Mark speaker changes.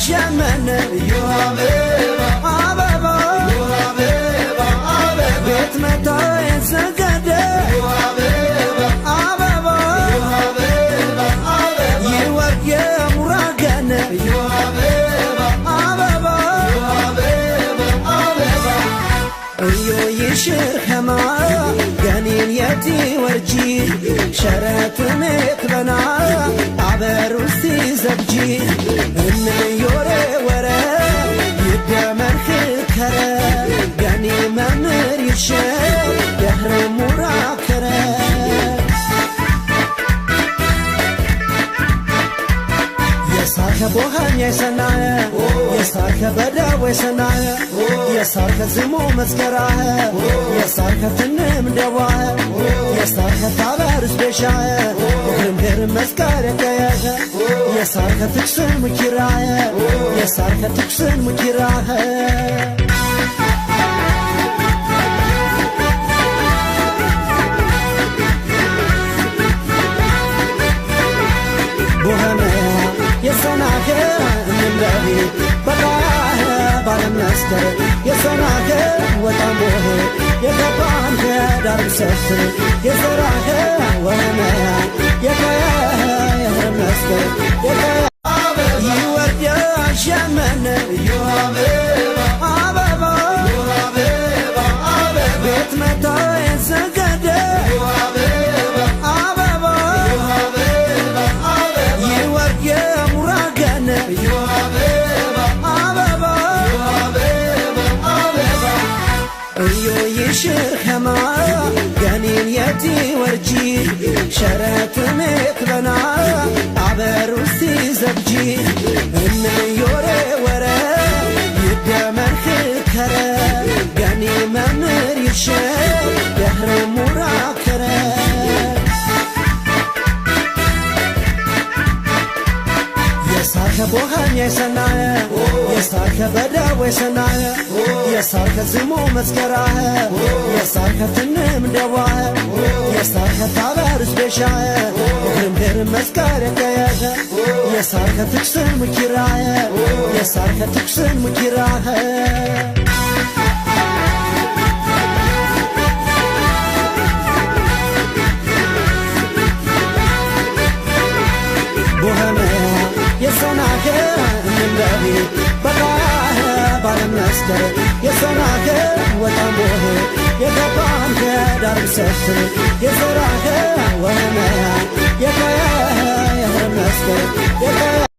Speaker 1: ሸመነ አበባ ቤት መታ የሰገደ አበባ ይወርድ የሙራገነ አበባ እዮ ይሽር ኸማ ገኒን የቲ ወርጂ ሸረትሜት በና አበሩስቲ ዘብጂ እንዮሬ ወረ ይደመር ክከረ ገኒ መምር ይሸር የህረ ሙራከረ የሳርከ ቦሃን የሰናየ የሳርከ በዳው የሰናየ የሳርከ ዝሞ መዝገራየ የሳርከ ትንም ደዋየ የሳርከ ታበርስ ቤሻየ ግርምግር መዝገር የቀየኸ የሳርከ ትክስን ሙኪራየ የሳርከ ትክስን ሙኪራየ ቦኸመ የሰናከ ምንደሪ በቃህ ባለመስከር የሰናከ ወጣም ቦህ የገባን ከዳር ሰፍር የሰራከ ወመያ የከየህ የህር መስከር ይወርድ ሸመነ አበባ ቤት መታ የሰገደ አበባ ይወርድ የሙራገነ አበባ እዮ ይሽር ኸማ ገኒን የቲ ወርጂ ሸረትሜት በና አበሩስቲ ዘብጂ እንዮሬ ወረ ይደመር ክከረ ገኒ መምር ይሸር የህረ ሙራከረ የሳርከ ቦሃን የሰናየ የሳርከ በዳው የሰናየ የሳርከ ዝሞ መዝገራየ የሳርከ ትንም ደዋየ የሳርከ ታበርስ ቤሻየ ግርምግር መዝገር የቀየኸ የሳርከ ትክስን ሙኪራየ የሳርከ ትክስን ሙኪራየ ቦኸመ የሰናከ ምንደሪ በቃህ ባለመስከር የሰናከ ወጣም ቦህ የገባን ከዳር ሰፍር የሰራከ ወመያ የከየህ የህር መስከር